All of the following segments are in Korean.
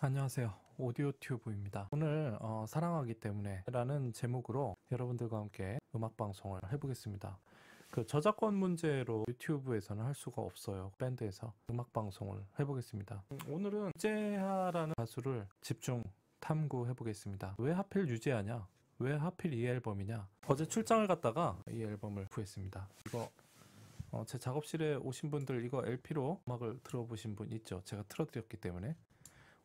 안녕하세요. 오디오 튜브입니다. 오늘 사랑하기 때문에 라는 제목으로 여러분들과 함께 음악 방송을 해보겠습니다. 그 저작권 문제로 유튜브에서는 할 수가 없어요. 밴드에서 음악 방송을 해보겠습니다. 오늘은 유재하라는 가수를 집중 탐구해 보겠습니다. 왜 하필 유재하냐? 왜 하필 이 앨범이냐? 어제 출장을 갔다가 이 앨범을 구했습니다. 이거 제 작업실에 오신 분들 이거 LP로 음악을 들어보신 분 있죠? 제가 틀어드렸기 때문에.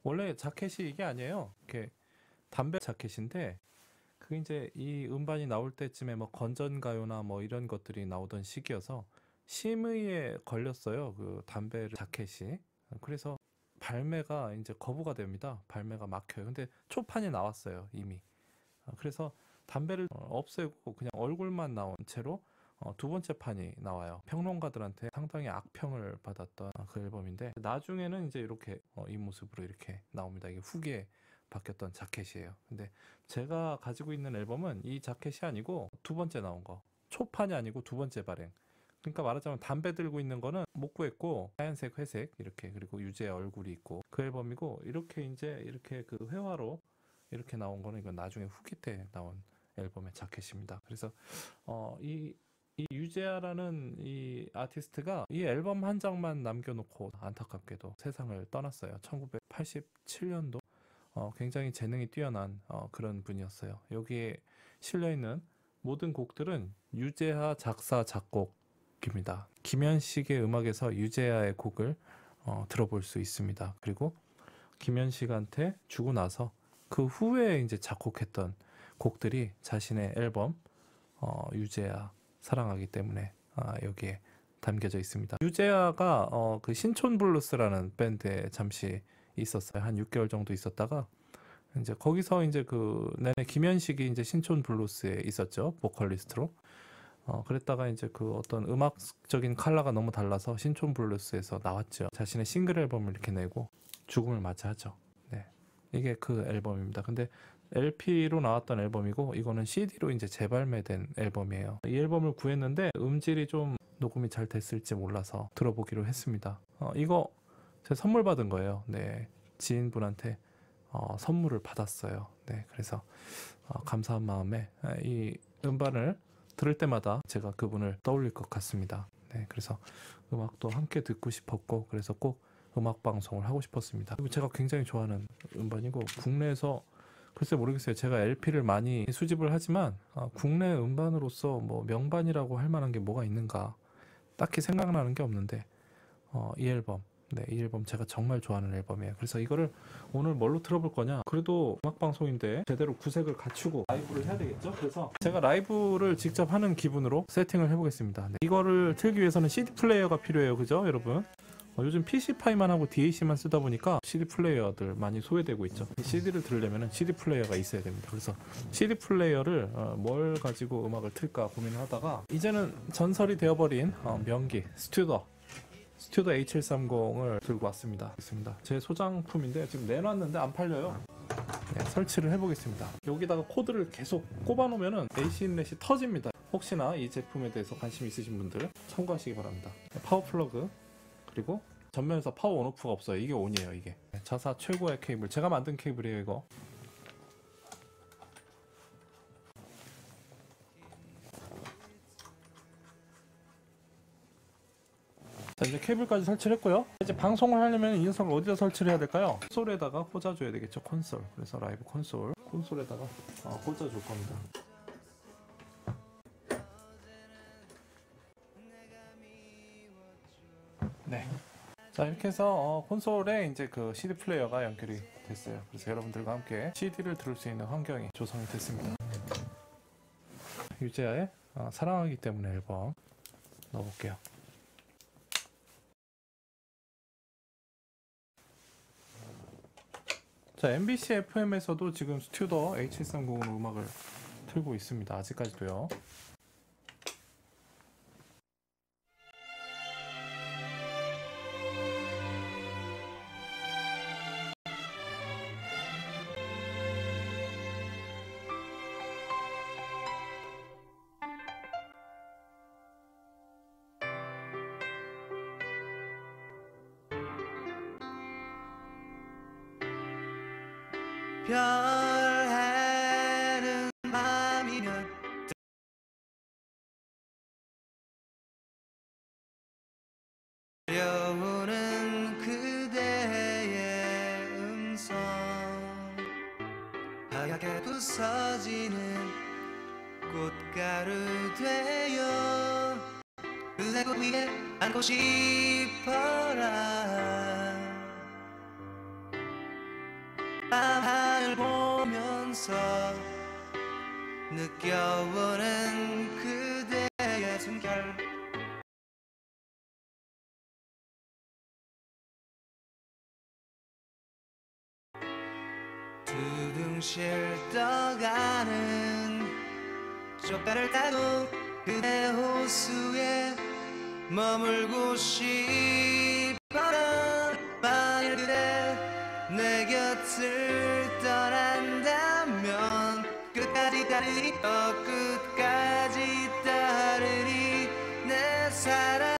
원래 자켓이 이게 아니에요. 이렇게 담배 자켓인데 그게 이제 이 음반이 나올 때쯤에 뭐 건전가요나 뭐 이런 것들이 나오던 시기여서 심의에 걸렸어요. 그 담배 자켓이. 그래서 발매가 이제 거부가 됩니다. 발매가 막혀요. 근데 초판이 나왔어요, 이미. 그래서 담배를 없애고 그냥 얼굴만 나온 채로 두 번째 판이 나와요. 평론가들한테 상당히 악평을 받았던 그 앨범인데 나중에는 이제 이렇게 이 모습으로 이렇게 나옵니다. 이게 후기에 바뀌었던 자켓이에요. 근데 제가 가지고 있는 앨범은 이 자켓이 아니고 두 번째 나온 거. 초판이 아니고 두 번째 발행. 그러니까 말하자면 담배 들고 있는 거는 못 구했고 하얀색, 회색 이렇게 그리고 유재의 얼굴이 있고 그 앨범이고 이렇게 이제 이렇게 그 회화로 이렇게 나온 거는 이건 나중에 후기 때 나온 앨범의 자켓입니다. 그래서 이 유재하라는 이 아티스트가 이 앨범 한 장만 남겨놓고 안타깝게도 세상을 떠났어요. 1987년도 굉장히 재능이 뛰어난 그런 분이었어요. 여기에 실려있는 모든 곡들은 유재하 작사 작곡입니다. 김현식의 음악에서 유재하의 곡을 들어볼 수 있습니다. 그리고 김현식한테 주고 나서 그 후에 이제 작곡했던 곡들이 자신의 앨범 유재하 사랑하기 때문에 여기에 담겨져 있습니다. 유재하가 그 신촌 블루스라는 밴드에 잠시 있었어요. 한 6개월 정도 있었다가 이제 거기서 이제 그 내내 김현식이 이제 신촌 블루스에 있었죠. 보컬리스트로. 그랬다가 이제 그 어떤 음악적인 컬러가 너무 달라서 신촌 블루스에서 나왔죠. 자신의 싱글 앨범을 이렇게 내고 죽음을 맞이하죠. 네. 이게 그 앨범입니다. 근데 LP로 나왔던 앨범이고 이거는 CD로 이제 재발매된 앨범이에요. 이 앨범을 구했는데 음질이 좀 녹음이 잘 됐을지 몰라서 들어보기로 했습니다. 이거 제가 선물 받은 거예요. 네. 지인분한테 선물을 받았어요. 네. 그래서 감사한 마음에 이 음반을 들을 때마다 제가 그분을 떠올릴 것 같습니다. 네. 그래서 음악도 함께 듣고 싶었고 그래서 꼭 음악 방송을 하고 싶었습니다. 그리고 제가 굉장히 좋아하는 음반이고 국내에서 글쎄 모르겠어요. 제가 LP를 많이 수집을 하지만 국내 음반으로서 뭐 명반이라고 할 만한 게 뭐가 있는가 딱히 생각나는 게 없는데 이 앨범 네, 이 앨범 제가 정말 좋아하는 앨범이에요. 그래서 이거를 오늘 뭘로 틀어볼 거냐? 그래도 음악 방송인데 제대로 구색을 갖추고 라이브를 해야 되겠죠? 그래서 제가 라이브를 직접 하는 기분으로 세팅을 해보겠습니다. 네. 이거를 틀기 위해서는 CD 플레이어가 필요해요. 그죠, 여러분? 요즘 PC 파이만 하고 DAC만 쓰다 보니까 CD 플레이어들 많이 소외되고 있죠. CD를 들으려면 CD 플레이어가 있어야 됩니다. 그래서 CD 플레이어를 뭘 가지고 음악을 틀까 고민을 하다가 이제는 전설이 되어버린 명기 스튜더 H730을 들고 왔습니다. 제 소장품인데 지금 내놨는데 안 팔려요. 네, 설치를 해보겠습니다. 여기다가 코드를 계속 꼽아놓으면 AC 인렛이 터집니다. 혹시나 이 제품에 대해서 관심 있으신 분들 참고하시기 바랍니다. 파워 플러그 그리고 전면에서 파워 온오프가 없어요. 이게 온이에요. 이게 자사 최고의 케이블 제가 만든 케이블이에요. 이거 자 이제 케이블까지 설치를 했고요. 이제 방송을 하려면 이 녀석을 어디다 설치를 해야 될까요? 콘솔에다가 꽂아줘야 되겠죠. 콘솔. 그래서 라이브 콘솔에다가 꽂아줄 겁니다. 네. 자 이렇게 해서 콘솔에 이제 그 CD 플레이어가 연결이 됐어요. 그래서 여러분들과 함께 CD를 들을 수 있는 환경이 조성이 됐습니다. 유재하의 사랑하기 때문에 앨범 넣어볼게요. 자 MBC FM에서도 지금 스튜더 H730으로 음악을 틀고 있습니다. 아직까지도요. 별해는 밤이면 들려오는 그대의 음성 하얗게 부서지는 꽃가루 되어 그대 꽃 위에 앉고 싶어라 밤하늘 보면서 느껴보는 그대의 숨결 두둥실 떠가는 좁다를 타고 그대 호수에 머물고 싶어라 만일 그대 내 곁을 떠난다면 끝까지 따르리 끝까지 따르리 내 사랑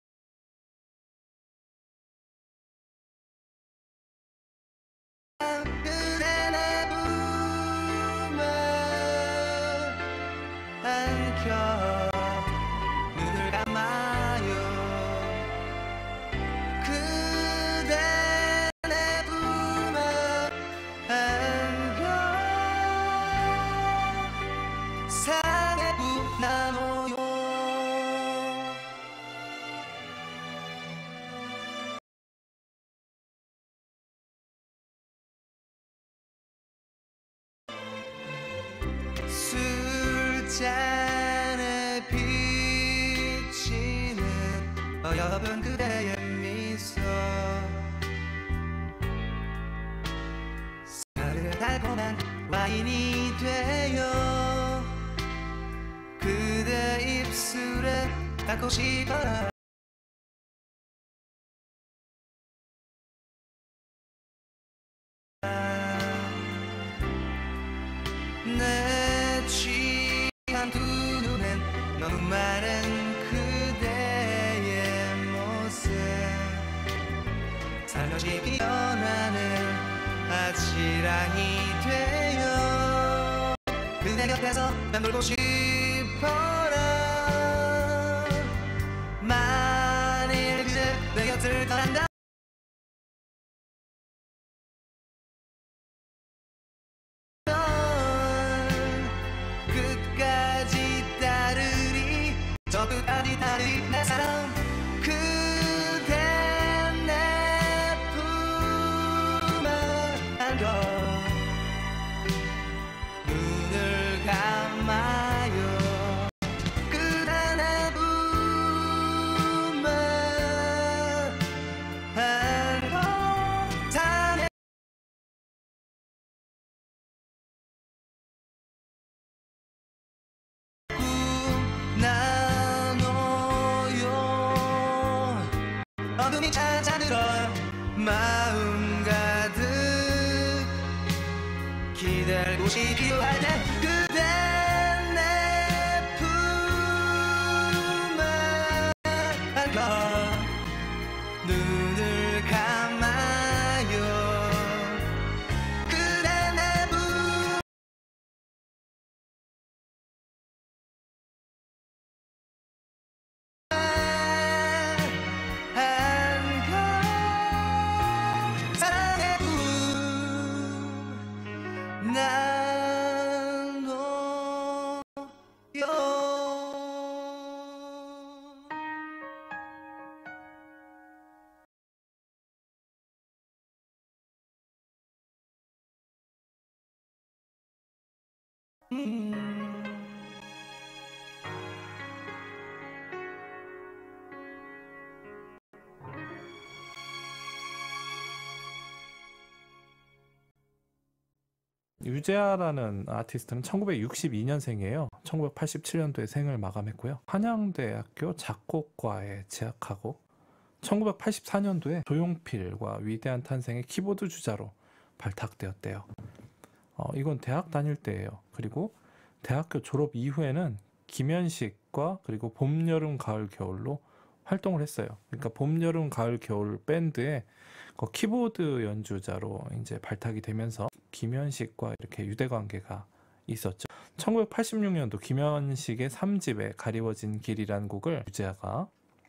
그대 내 품에 안겨 눈을 감아요 그대 내 품에 안겨 사랑의 꿈나무요 술잔에 비치는 어여쁜 그대의 미소 사르르 달콤한 와인이 되어 그대 입술에 닿고 싶어라 내 취한 두 눈엔 너무 많은 그대의 모습 살며시 피어나는 아치랑이 되어 그대 곁에서 맴돌고 싶어라 만일 그대 내 곁을 떠난다 끝까지 따르리 저 끝까지 따르리 내 사랑 그대 내 품에 안겨 눈을 감아요 그대 내 품에 안겨 사랑의 나눠요 어둠이 찾아들어 마음 가득 기다리고 싶기도 할 때 그대 내 품에 안겨 눈을 감아요 그대 내 품에 안겨 사랑의 꿈 나눠요 유재하라는 아티스트는 1962년생이에요. 1987년도에 생을 마감했고요. 한양대학교 작곡과에 재학하고 1984년도에 조용필과 위대한 탄생의 키보드 주자로 발탁되었대요. 이건 대학 다닐 때예요. 그리고 대학교 졸업 이후에는 김현식과 그리고 봄, 여름, 가을, 겨울로 활동을 했어요. 그러니까 봄, 여름, 가을, 겨울 밴드의 키보드 연주자로 이제 발탁이 되면서 김현식과 이렇게 유대 관계가 있었죠. 1986년도 김현식의 3집에 가리워진 길이란 곡을 유재하가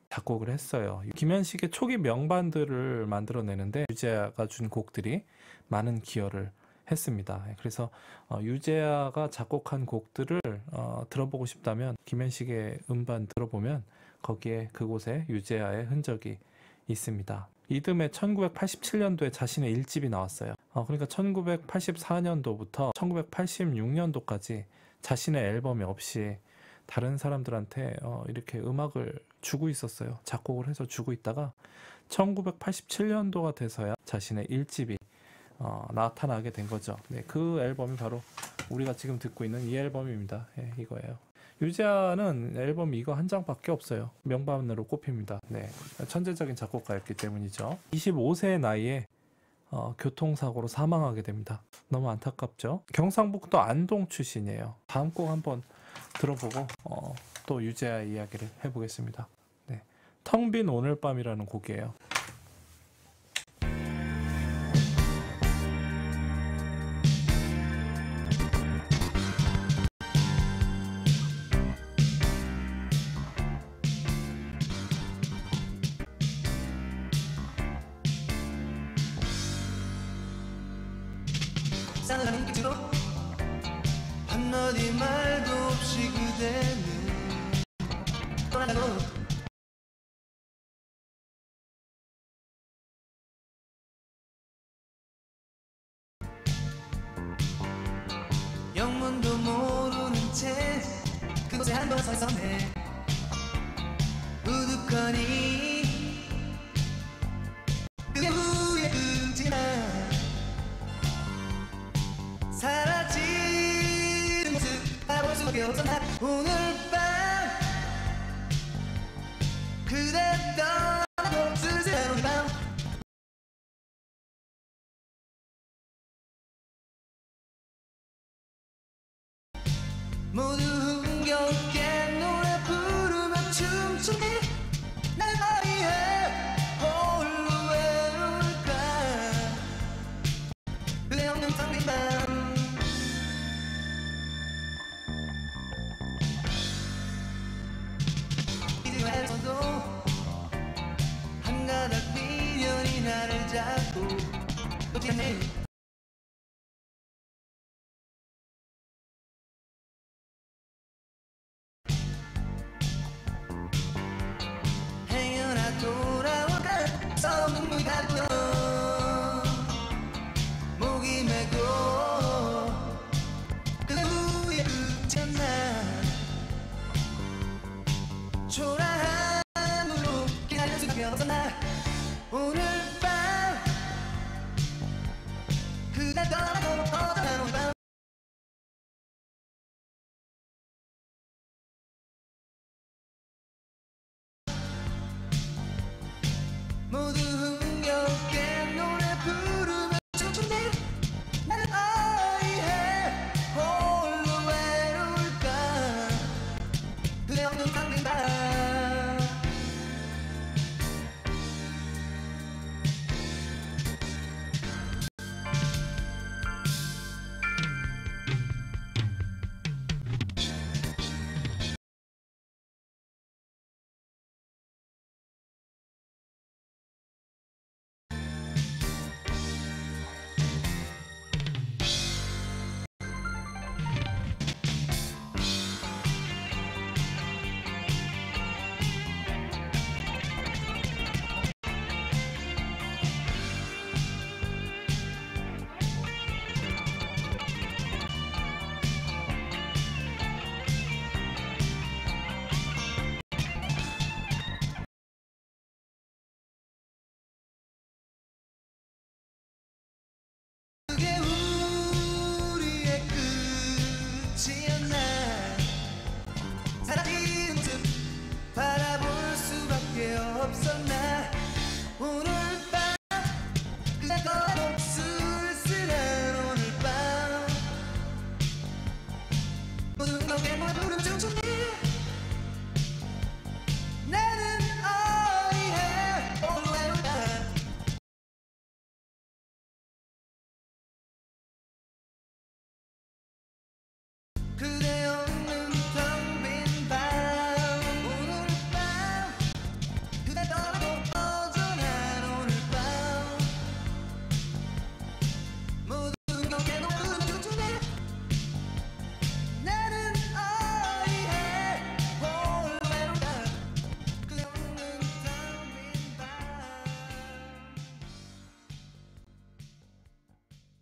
작곡을 했어요. 김현식의 초기 명반들을 만들어내는데 유재하가 준 곡들이 많은 기여를 했습니다. 그래서 유재하가 작곡한 곡들을 들어보고 싶다면 김현식의 음반 들어보면 거기에 그곳에 유재하의 흔적이 있습니다. 이듬해 1987년도에 자신의 1집이 나왔어요. 그러니까 1984년도부터 1986년도까지 자신의 앨범이 없이 다른 사람들한테 이렇게 음악을 주고 있었어요. 작곡을 해서 주고 있다가 1987년도가 돼서야 자신의 1집이 나타나게 된 거죠. 네, 그 앨범이 바로 우리가 지금 듣고 있는 이 앨범입니다. 네, 이거예요. 유재하는 앨범이 이거 한 장밖에 없어요. 명반으로 꼽힙니다. 네, 천재적인 작곡가였기 때문이죠. 25세의 나이에 교통사고로 사망하게 됩니다. 너무 안타깝죠. 경상북도 안동 출신이에요. 다음 곡 한번 들어보고 또 유재하 이야기를 해보겠습니다. 네, 텅 빈 오늘 밤이라는 곡이에요. 싸늘한 끝으로 한마디 말도 없이 그대는 떠나가고 영문도 모르는 채 그곳에 한 번 서 있었네. 우두커니 그게 후회 끝이나 사라지는 모습 바라볼 수밖에 없었나. 오늘 밤 그대 떠나고 쓸쓸한 밤 모두 흥겹게 노래 부르며 춤추니 날 위해 홀로 외로울까. 그대 없는 텅 빈 밤 이제와서도 한 가닥 미련이 나를 잡고 놓지 않네. 행여나 돌아올까 썩 눈물 같던 목이 메고 그 후에 끝이었나. 초라함으로 기다릴 수밖에 없었나. 오늘 밤 그대 떠나고 떠나온 밤 모두 흥겹게 노래 부르며 춤춘대 나를 아이해 홀로 외로울까. 그대 없는 텅 빈 밤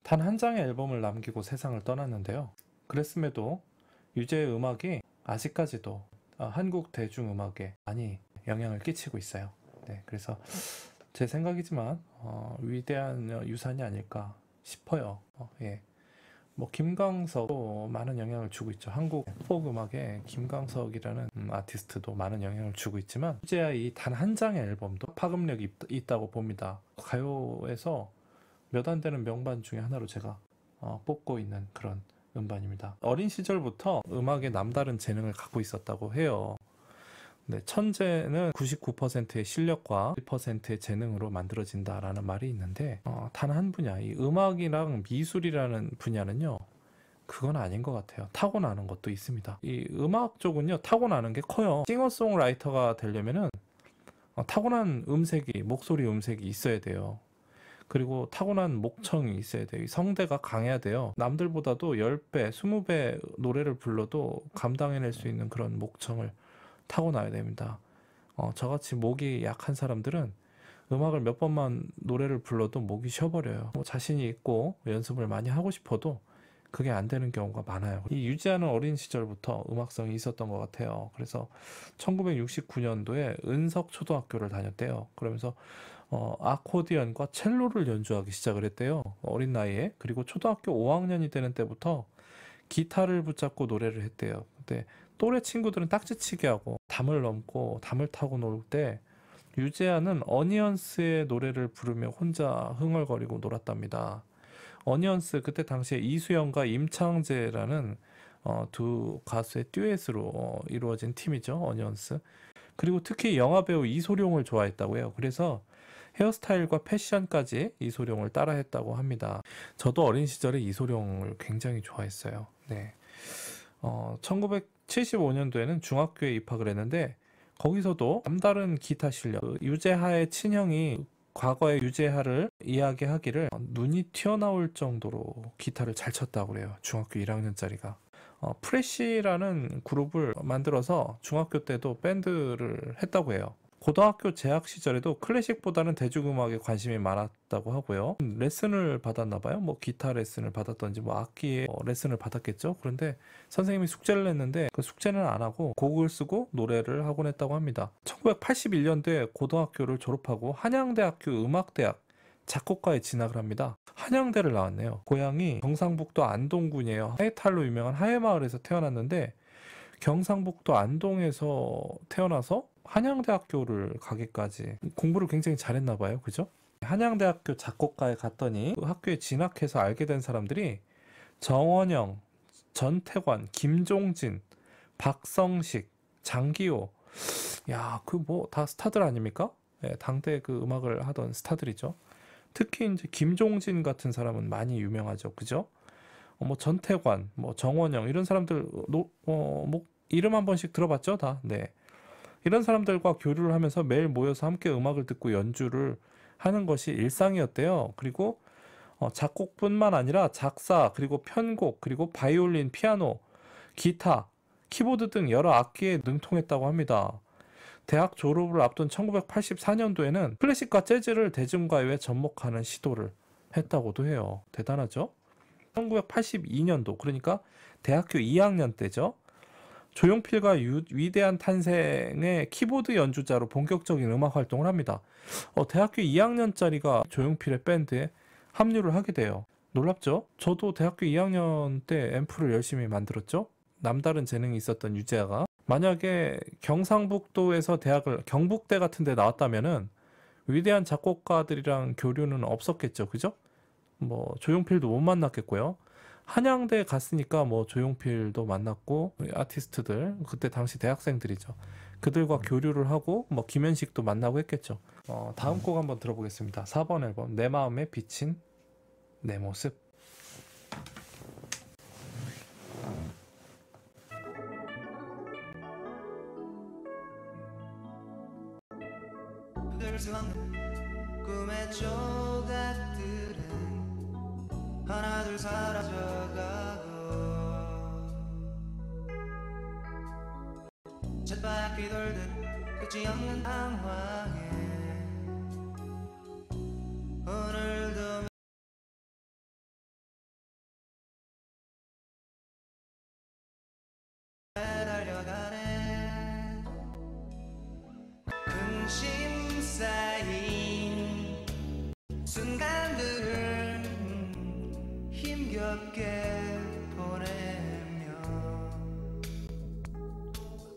단 한 장의 앨범을 남기고 세상을 떠났는데요. 그랬음에도 유재의 음악이 아직까지도 한국 대중음악에 많이 영향을 끼치고 있어요. 네, 그래서 제 생각이지만 위대한 유산이 아닐까 싶어요. 예. 뭐 김광석도 많은 영향을 주고 있죠. 한국 포크 음악에 김광석이라는 아티스트도 많은 영향을 주고 있지만 유재하의 단 한 장의 앨범도 파급력이 있다고 봅니다. 가요에서 몇 안 되는 명반 중에 하나로 제가 뽑고 있는 그런 음반입니다. 어린 시절부터 음악에 남다른 재능을 갖고 있었다고 해요. 네, 천재는 99%의 실력과 1%의 재능으로 만들어진다라는 말이 있는데 단 한 분야, 이 음악이랑 미술이라는 분야는요, 그건 아닌 것 같아요. 타고나는 것도 있습니다. 이 음악 쪽은요, 타고나는 게 커요. 싱어송라이터가 되려면은 타고난 음색이, 목소리 음색이 있어야 돼요. 그리고 타고난 목청이 있어야 돼요. 성대가 강해야 돼요. 남들보다도 10배, 20배 노래를 불러도 감당해낼 수 있는 그런 목청을 타고나야 됩니다. 저같이 목이 약한 사람들은 음악을 몇 번만 노래를 불러도 목이 쉬어버려요. 뭐 자신이 있고 연습을 많이 하고 싶어도 그게 안 되는 경우가 많아요. 이 유재하는 어린 시절부터 음악성이 있었던 것 같아요. 그래서 1969년도에 은석초등학교를 다녔대요. 그러면서 아코디언과 첼로를 연주하기 시작을 했대요. 어린 나이에. 그리고 초등학교 5학년이 되는 때부터 기타를 붙잡고 노래를 했대요. 근데 또래 친구들은 딱지치기 하고 담을 넘고 담을 타고 놀 때 유재하는 어니언스의 노래를 부르며 혼자 흥얼거리고 놀았답니다. 어니언스, 그때 당시에 이수영과 임창재라는 두 가수의 듀엣으로 이루어진 팀이죠. 어니언스. 그리고 특히 영화배우 이소룡을 좋아했다고 해요. 그래서 헤어스타일과 패션까지 이소룡을 따라했다고 합니다. 저도 어린 시절에 이소룡을 굉장히 좋아했어요. 네. 1975년도에는 중학교에 입학을 했는데 거기서도 남다른 기타 실력, 유재하의 친형이 과거의 유재하를 이야기하기를 눈이 튀어나올 정도로 기타를 잘 쳤다고 그래요. 중학교 1학년짜리가. 프레쉬라는 그룹을 만들어서 중학교 때도 밴드를 했다고 해요. 고등학교 재학 시절에도 클래식보다는 대중음악에 관심이 많았다고 하고요. 레슨을 받았나 봐요. 뭐 기타 레슨을 받았던지 뭐 악기에 레슨을 받았겠죠. 그런데 선생님이 숙제를 냈는데 그 숙제는 안 하고 곡을 쓰고 노래를 하곤 했다고 합니다. 1981년도에 고등학교를 졸업하고 한양대학교 음악대학 작곡가에 진학을 합니다. 한양대를 나왔네요. 고향이 경상북도 안동군이에요. 하회탈로 유명한 하회마을에서 태어났는데 경상북도 안동에서 태어나서 한양대학교를 가기까지 공부를 굉장히 잘했나 봐요. 그죠? 한양대학교 작곡가에 갔더니 그 학교에 진학해서 알게 된 사람들이 정원영, 전태관, 김종진, 박성식, 장기호. 야, 그 뭐 다 스타들 아닙니까? 네, 당대 그 음악을 하던 스타들이죠. 특히 이제 김종진 같은 사람은 많이 유명하죠. 그죠? 뭐 전태관, 뭐 정원영 이런 사람들 뭐 이름 한 번씩 들어봤죠, 다. 네. 이런 사람들과 교류를 하면서 매일 모여서 함께 음악을 듣고 연주를 하는 것이 일상이었대요. 그리고 작곡뿐만 아니라 작사, 그리고 편곡, 그리고 바이올린, 피아노, 기타, 키보드 등 여러 악기에 능통했다고 합니다. 대학 졸업을 앞둔 1984년도에는 클래식과 재즈를 대중가요에 접목하는 시도를 했다고도 해요. 대단하죠? 1982년도, 그러니까 대학교 2학년 때죠. 조용필과 위대한 탄생의 키보드 연주자로 본격적인 음악 활동을 합니다. 대학교 2학년짜리가 조용필의 밴드에 합류를 하게 돼요. 놀랍죠? 저도 대학교 2학년 때 앰프를 열심히 만들었죠. 남다른 재능이 있었던 유재하가 만약에 경상북도에서 대학을 경북대 같은 데 나왔다면은 위대한 작곡가들이랑 교류는 없었겠죠. 그죠? 뭐 조용필도 못 만났겠고요. 한양대 갔으니까 뭐 조용필도 만났고 아티스트들, 그때 당시 대학생들이죠. 그들과 교류를 하고 뭐 김현식도 만나고 했겠죠. 다음 곡 한번 들어보겠습니다. 4번 앨범 내 마음에 비친 내 모습. 들 수 없는 꿈의 조각들은 하나둘 사라져가고 쳇바퀴 돌듯 끝이 없는 방황에 오늘도 즐겁게 보내며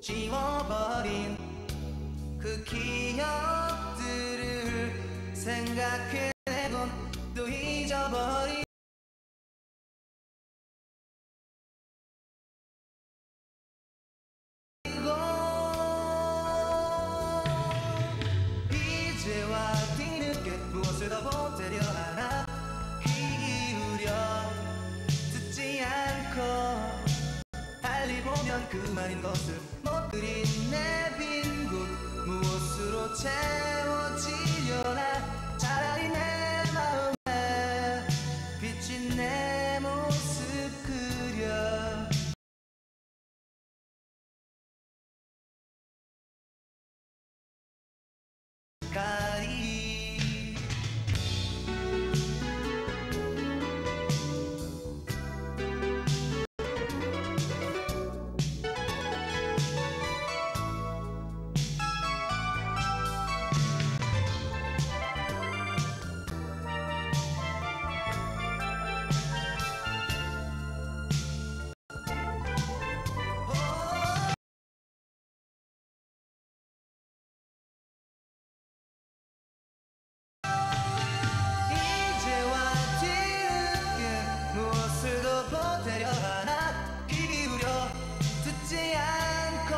지워버린 그 기억들을 생각해내곤 또 잊어버린 이제와 뒤늦게 무엇을 더 보태려 하나 귀 기울여 듣지 않고 달리 보면 그만인 것을 못 그린 내 빈 곳 무엇으로 채워지려나 차라리 내 마음에 비친 내 모습 그려 가리 이제와 뒤늦게 무엇을 더 보태려 하나 귀 기울여 듣지 않고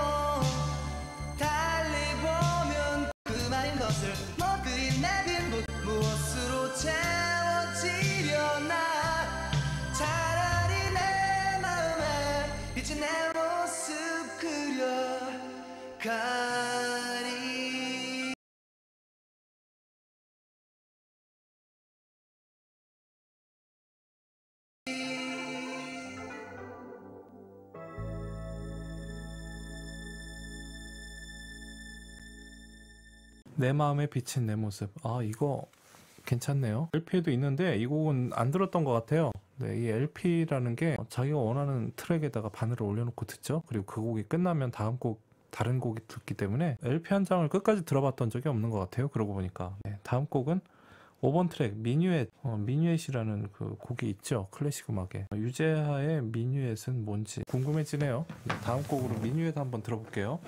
달리 보면 그만인 것을 못 그린 내 빈 곳 무엇으로 채워지려나 차라리 내 마음에 비친 내 모습 그려 가리 내 마음에 비친 내 모습. 아, 이거 괜찮네요. LP에도 있는데 이 곡은 안 들었던 것 같아요. 네, 이 LP라는 게 자기가 원하는 트랙에다가 바늘을 올려놓고 듣죠. 그리고 그 곡이 끝나면 다음 곡 다른 곡이 듣기 때문에 LP 한 장을 끝까지 들어봤던 적이 없는 것 같아요. 그러고 보니까. 네, 다음 곡은 5번 트랙 미뉴엣. 미뉴엣이라는 그 곡이 있죠. 클래식 음악에. 유재하의 미뉴엣은 뭔지 궁금해지네요. 네, 다음 곡으로 미뉴엣 한번 들어볼게요.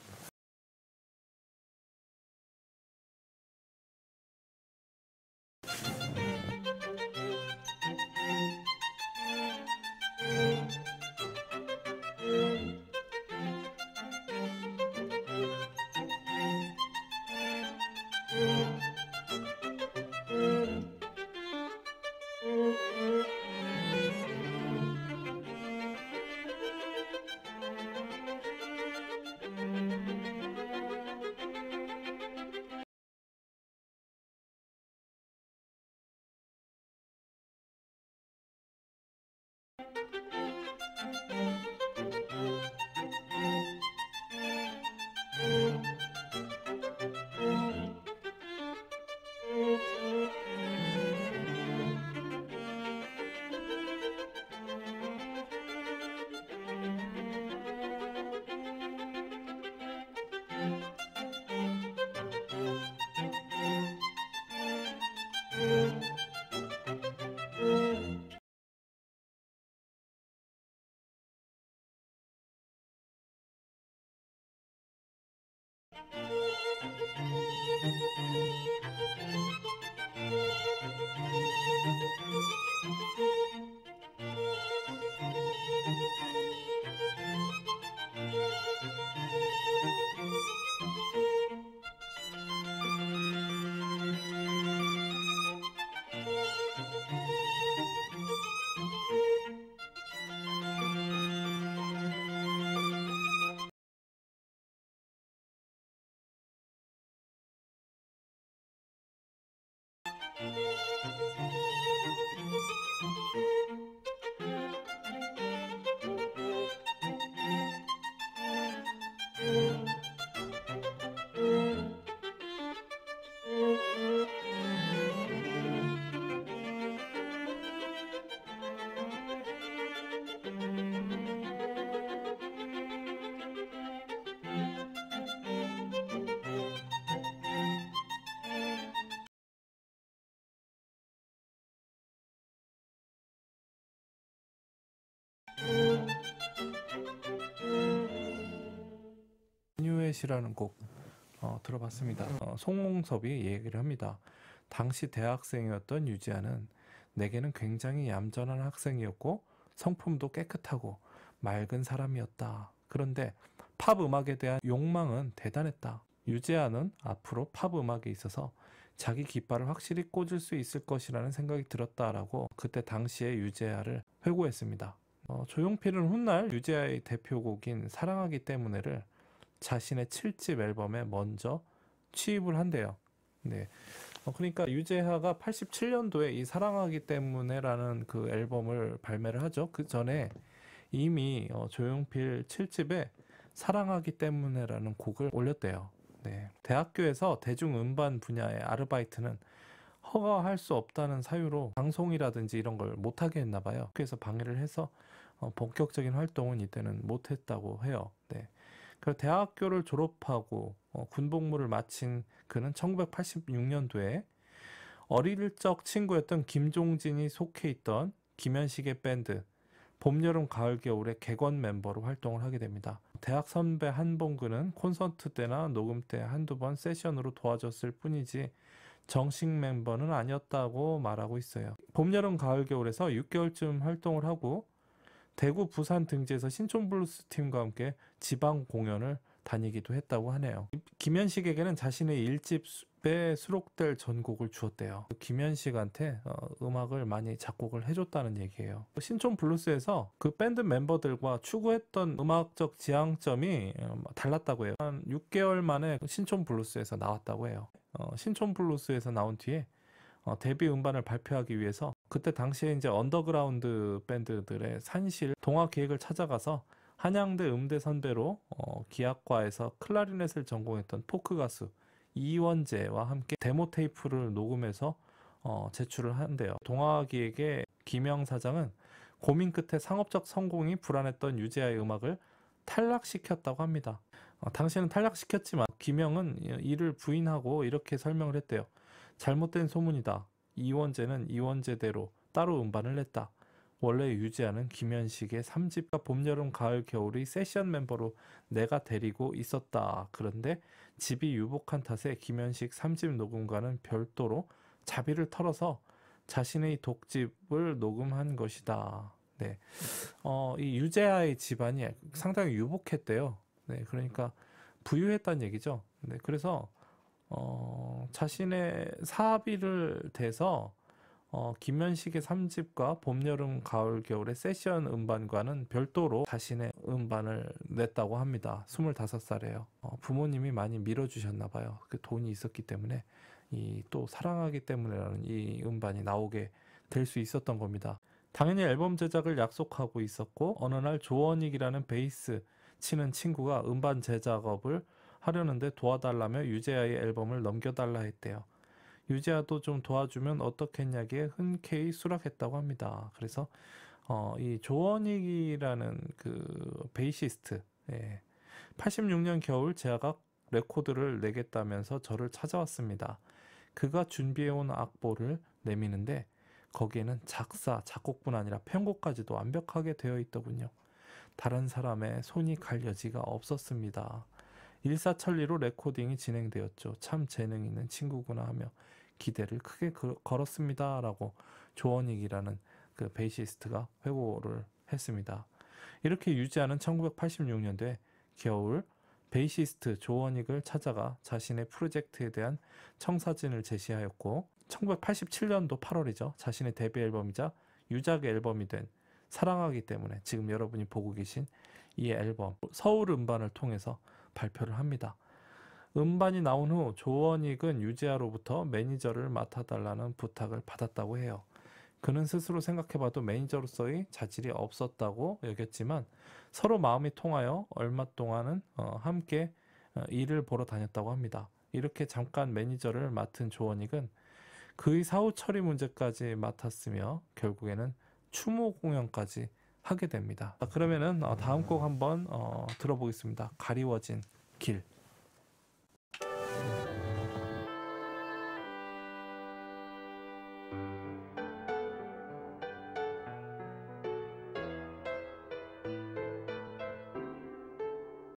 시무엣이라는 곡 들어봤습니다. 송홍섭이 얘기를 합니다. 당시 대학생이었던 유지아는 내게는 굉장히 얌전한 학생이었고 성품도 깨끗하고 맑은 사람이었다. 그런데 팝 음악에 대한 욕망은 대단했다. 유지아는 앞으로 팝 음악에 있어서 자기 깃발을 확실히 꽂을 수 있을 것이라는 생각이 들었다라고 그때 당시의 유지아를 회고했습니다. 조용필은 훗날 유지아의 대표곡인 사랑하기 때문에를 자신의 7집 앨범에 먼저 취입을 한대요. 네. 그러니까 유재하가 87년도에 이 사랑하기 때문에라는 그 앨범을 발매를 하죠. 그 전에 이미 조용필 7집에 사랑하기 때문에라는 곡을 올렸대요. 네. 대학교에서 대중음반 분야의 아르바이트는 허가할 수 없다는 사유로 방송이라든지 이런 걸 못하게 했나 봐요. 그래서 방해를 해서 본격적인 활동은 이때는 못했다고 해요. 네. 그래서 대학교를 졸업하고 군복무를 마친 그는 1986년도에 어릴 적 친구였던 김종진이 속해 있던 김현식의 밴드 봄, 여름, 가을, 겨울의 객원 멤버로 활동을 하게 됩니다. 대학 선배 한봉근은 콘서트 때나 녹음 때 한두 번 세션으로 도와줬을 뿐이지 정식 멤버는 아니었다고 말하고 있어요. 봄, 여름, 가을, 겨울에서 6개월쯤 활동을 하고 대구, 부산 등지에서 신촌블루스 팀과 함께 지방 공연을 다니기도 했다고 하네요. 김현식에게는 자신의 1집에 수록될 전곡을 주었대요. 김현식한테 음악을 많이 작곡을 해줬다는 얘기예요. 신촌블루스에서 그 밴드 멤버들과 추구했던 음악적 지향점이 달랐다고 해요. 한 6개월 만에 신촌블루스에서 나왔다고 해요. 신촌블루스에서 나온 뒤에 데뷔 음반을 발표하기 위해서 그때 당시에 이제 언더그라운드 밴드들의 산실 동화 기획을 찾아가서 한양대 음대 선배로 기악과에서 클라리넷을 전공했던 포크 가수 이원재와 함께 데모 테이프를 녹음해서 제출을 한대요. 동화 기획의 김영 사장은 고민 끝에 상업적 성공이 불안했던 유재하의 음악을 탈락시켰다고 합니다. 당시에는 탈락시켰지만 김영은 이를 부인하고 이렇게 설명을 했대요. 잘못된 소문이다. 이원재는 이원재대로 따로 음반을 냈다. 원래 유지아는 김현식의 3집과 봄, 여름, 가을, 겨울의 세션 멤버로 내가 데리고 있었다. 그런데 집이 유복한 탓에 김현식 3집 녹음과는 별도로 자비를 털어서 자신의 독집을 녹음한 것이다. 네. 이 유재하의 집안이 상당히 유복했대요. 네, 그러니까 부유했다는 얘기죠. 네, 그래서 자신의 사비를 대서 김현식의 3집과 봄, 여름, 가을, 겨울의 세션 음반과는 별도로 자신의 음반을 냈다고 합니다. 25살이에요. 부모님이 많이 밀어주셨나 봐요. 그 돈이 있었기 때문에 이 또 사랑하기 때문에라는 이 음반이 나오게 될 수 있었던 겁니다. 당연히 앨범 제작을 약속하고 있었고 어느 날 조원익이라는 베이스 치는 친구가 음반 제작업을 하려는데 도와달라며 유재하의 앨범을 넘겨달라 했대요. 유재하도 좀 도와주면 어떻겠냐기에 흔쾌히 수락했다고 합니다. 그래서 이 조원익이라는 그 베이시스트 86년 겨울 재하가 레코드를 내겠다면서 저를 찾아왔습니다. 그가 준비해온 악보를 내미는데 거기에는 작사, 작곡뿐 아니라 편곡까지도 완벽하게 되어 있더군요. 다른 사람의 손이 갈 여지가 없었습니다. 일사천리로 레코딩이 진행되었죠. 참 재능 있는 친구구나 하며 기대를 크게 걸었습니다. 라고 조원익이라는 그 베이시스트가 회고를 했습니다. 이렇게 유지하는 1986년도에 겨울 베이시스트 조원익을 찾아가 자신의 프로젝트에 대한 청사진을 제시하였고 1987년도 8월이죠. 자신의 데뷔 앨범이자 유작 앨범이 된 사랑하기 때문에 지금 여러분이 보고 계신 이 앨범 서울 음반을 통해서 발표를 합니다. 음반이 나온 후 조원익은 유재하로부터 매니저를 맡아달라는 부탁을 받았다고 해요. 그는 스스로 생각해봐도 매니저로서의 자질이 없었다고 여겼지만 서로 마음이 통하여 얼마 동안은 함께 일을 보러 다녔다고 합니다. 이렇게 잠깐 매니저를 맡은 조원익은 그의 사후 처리 문제까지 맡았으며 결국에는 추모 공연까지 하게 됩니다. 그러면은 다음 곡 한번 들어보겠습니다. 가리워진 길.